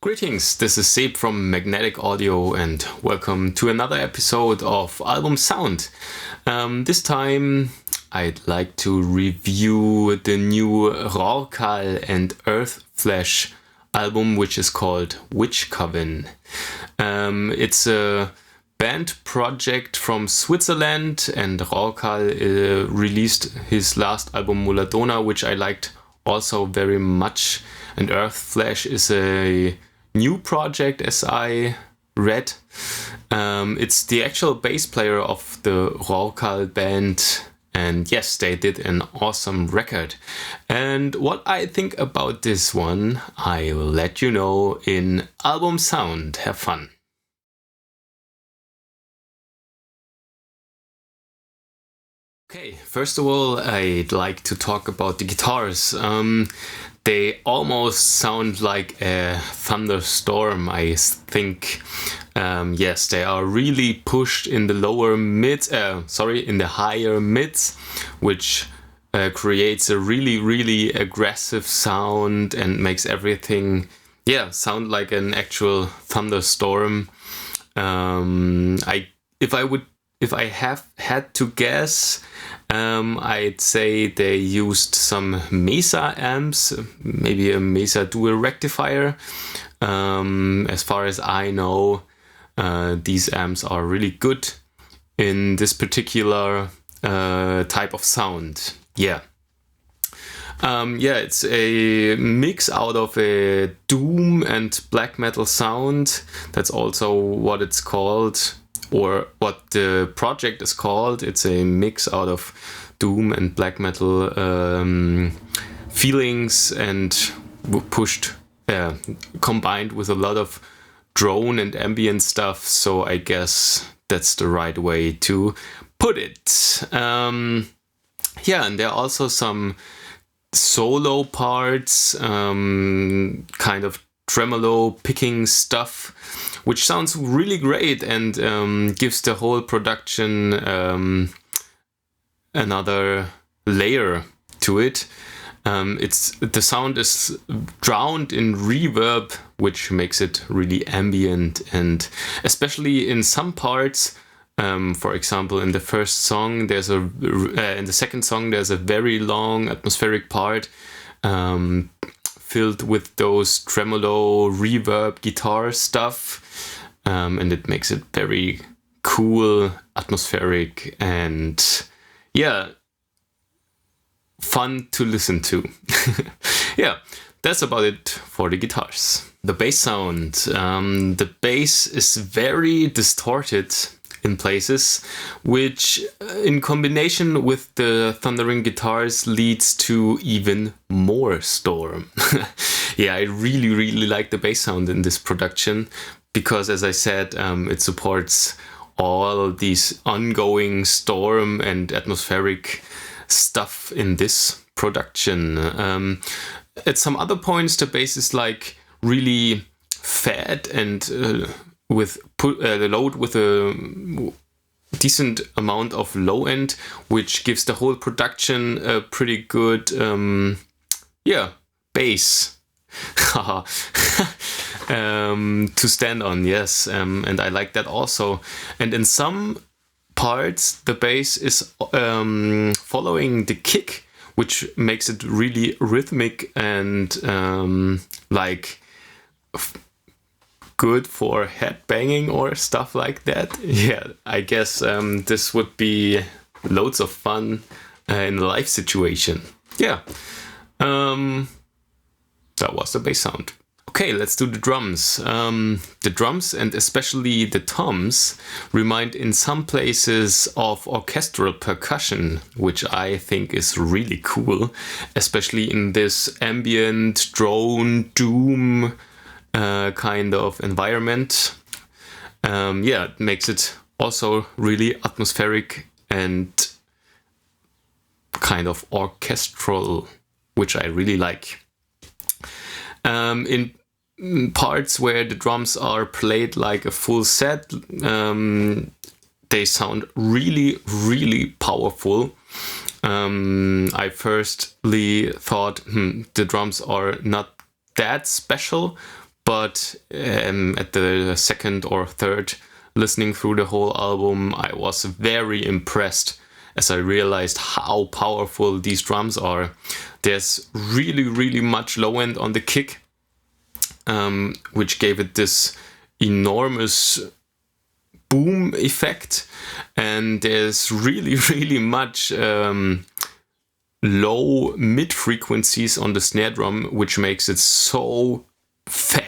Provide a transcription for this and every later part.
Greetings, this is Seb from Magnetic Audio and welcome to another episode of Albumsound. This time I'd like to review the new Rorcal and Earthflesh album, which is called Coven. It's a band project from Switzerland, and Rorcal released his last album Muladona, which I liked also very much, and Earthflesh is a new project as I read. It's the actual bass player of the Rorcal band, and yes, they did an awesome record. And what I think about this one, I will let you know in Albumsound. Have fun. Okay, first of all, I'd like to talk about the guitars. They almost sound like a thunderstorm, I think. Yes, they are really pushed in the lower mids, in the higher mids, which creates a really aggressive sound and makes everything, sound like an actual thunderstorm. If I have had to guess, I'd say they used some Mesa amps, maybe a Mesa dual rectifier. As far as I know, these amps are really good in this particular type of sound. It's a mix out of a doom and black metal sound. That's also what it's called, or what the project is called. It's a mix out of doom and black metal feelings, and combined with a lot of drone and ambient stuff. So I guess that's the right way to put it. And there are also some solo parts, kind of tremolo picking stuff, which sounds really great and gives the whole production another layer to it. The sound is drowned in reverb, which makes it really ambient, and especially in some parts. For example, in the first song, in the second song, there's a very long atmospheric part filled with those tremolo reverb guitar stuff, and it makes it very cool, atmospheric, and fun to listen to. That's about it for the guitars. The bass sound. The bass is very distorted in places, which in combination with the thundering guitars leads to even more storm. I really like the bass sound in this production, because as I said, it supports all these ongoing storm and atmospheric stuff in this production. At some other points, the bass is like really fat and load with a decent amount of low end, which gives the whole production a pretty good bass to stand on. Yes, and I like that also. And in some parts, the bass is following the kick, which makes it really rhythmic and good for headbanging or stuff like that. I guess this would be loads of fun in a live situation. That was the bass sound. Okay, let's do the drums. The drums, and especially the toms, remind in some places of orchestral percussion, which I think is really cool, especially in this ambient drone doom kind of environment. It makes it also really atmospheric and kind of orchestral, which I really like. In parts where the drums are played like a full set, they sound really powerful. I firstly thought the drums are not that special, but at the second or third listening through the whole album, I was very impressed as I realized how powerful these drums are. There's really much low end on the kick, which gave it this enormous boom effect, and there's really much low mid frequencies on the snare drum, which makes it so fat.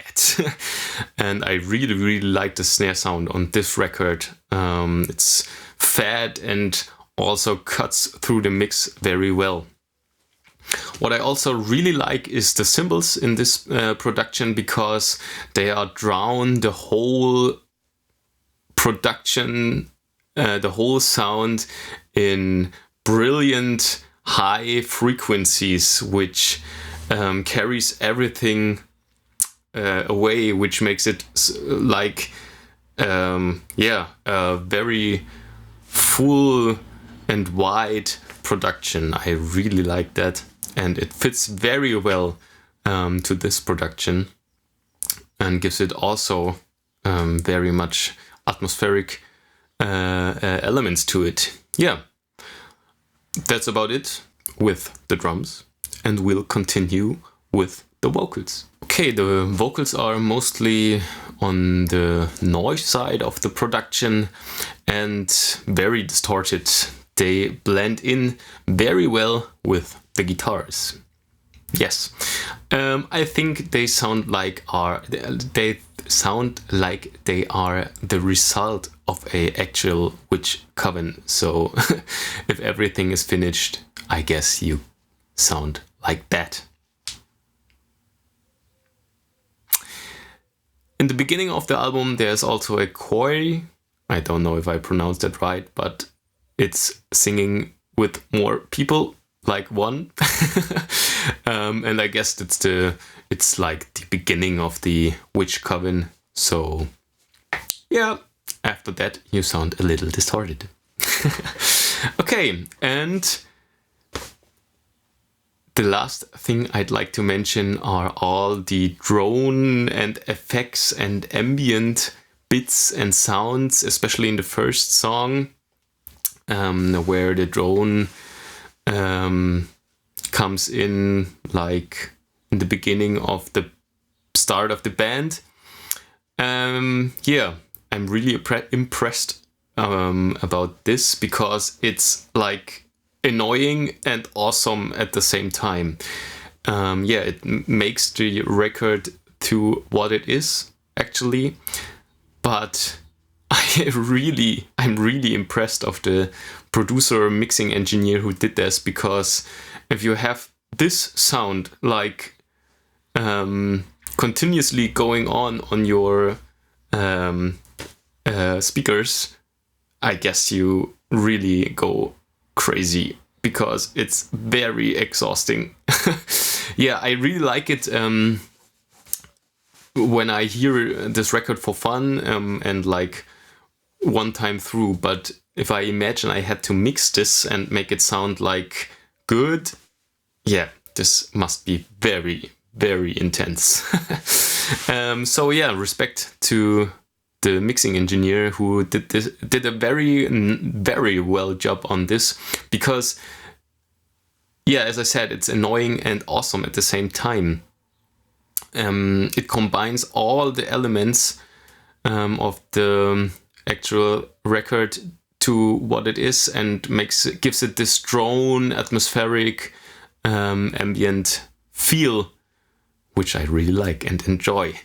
And I really like the snare sound on this record. It's fat and also cuts through the mix very well. What I also really like is the cymbals in this production, because they are drown the whole production, the whole sound in brilliant high frequencies, which carries everything away, which makes it like a very full and wide production. I really like that, and it fits very well to this production and gives it also very much atmospheric elements to it. Yeah, that's about it with the drums, and we'll continue with the vocals. Okay, the vocals are mostly on the noise side of the production and very distorted. They blend in very well with the guitars. Yes, I think they sound like they are the result of a actual witch coven. So if everything is finished, I guess you sound like that. In the beginning of the album, there's also a choir. I don't know if I pronounced that right, but it's singing with more people, like one. And I guess it's like the beginning of the witch coven. So yeah, after that you sound a little distorted. Okay, and the last thing I'd like to mention are all the drone and effects and ambient bits and sounds, especially in the first song, where the drone comes in like in the beginning of the start of the band. Yeah, I'm really impressed about this, because it's like annoying and awesome at the same time. Yeah, it makes the record to what it is actually, but I'm really impressed of the producer or mixing engineer who did this, because if you have this sound like continuously going on your speakers, I guess you really go crazy, because it's very exhausting. Yeah, I really like it when I hear this record for fun and like one time through, but if I imagine I had to mix this and make it sound like good, yeah, this must be very intense. So yeah, respect to the mixing engineer who did a very well job on this, because yeah, as I said, it's annoying and awesome at the same time. It combines all the elements of the actual record to what it is, and gives it this drone atmospheric ambient feel, which I really like and enjoy.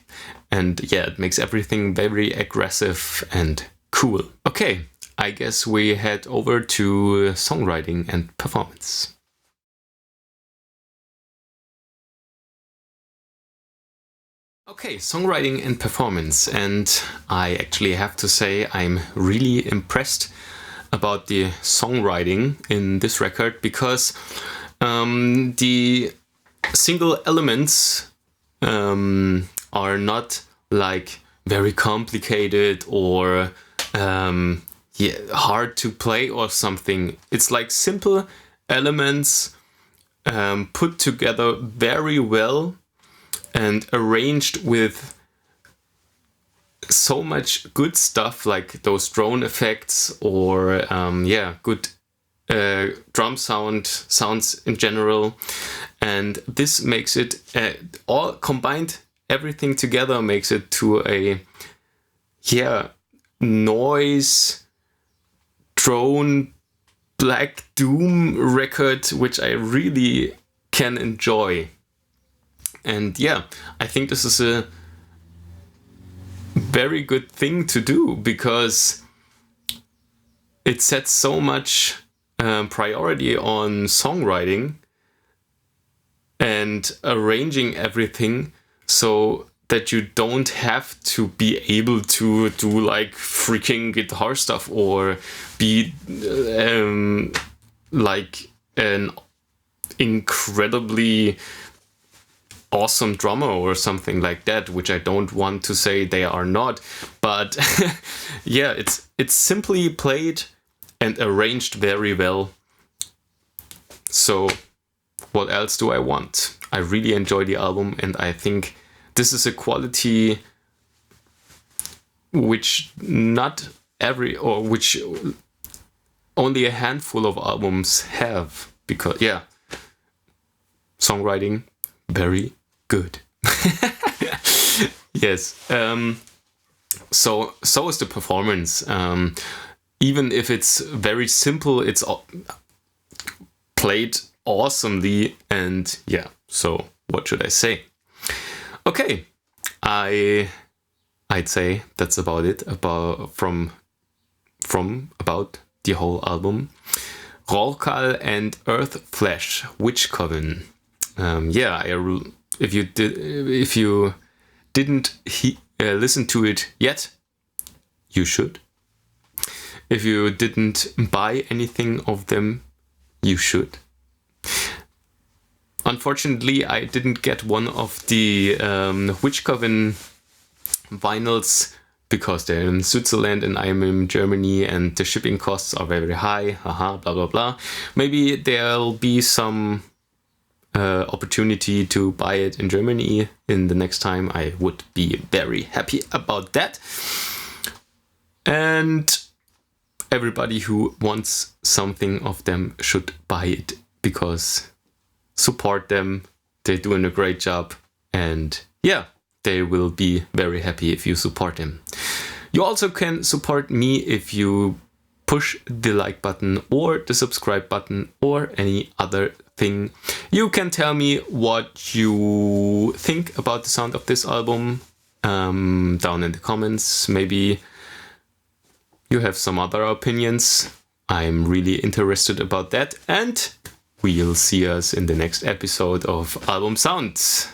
And yeah, it makes everything very aggressive and cool. Okay, I guess we head over to songwriting and performance. Okay, songwriting and performance, and I actually have to say I'm really impressed about the songwriting in this record, because the single elements are not like very complicated or hard to play or something. It's like simple elements put together very well and arranged with so much good stuff, like those drone effects or good drum sounds in general. And this makes it all combined, everything together makes it to a noise drone Black Doom record, which I really can enjoy. And I think this is a very good thing to do, because it sets so much priority on songwriting and arranging everything so that you don't have to be able to do like freaking guitar stuff or be like an incredibly awesome drummer or something like that, which I don't want to say they are not, but it's simply played and arranged very well. So what else do I want? I really enjoy the album, and I think this is a quality which which only a handful of albums have, because songwriting very good. Yes. So is the performance. Even if it's very simple, it's played awesomely, and so what should I say? Okay, I'd say that's about it about the whole album. Rorcal and Earthflesh, Witch Coven. If you didn't listen to it yet, you should. If you didn't buy anything of them, you should. Unfortunately, I didn't get one of the Witch Coven vinyls because they're in Switzerland and I'm in Germany and the shipping costs are very high. Haha, blah blah blah. Maybe there'll be some opportunity to buy it in Germany in the next time. I would be very happy about that. And everybody who wants something of them should buy it, because support them. They're doing a great job, and they will be very happy if you support them. You also can support me if you push the like button or the subscribe button or any other thing. You can tell me what you think about the sound of this album down in the comments. Maybe you have some other opinions. I'm really interested about that, and we'll see us in the next episode of Albumsound.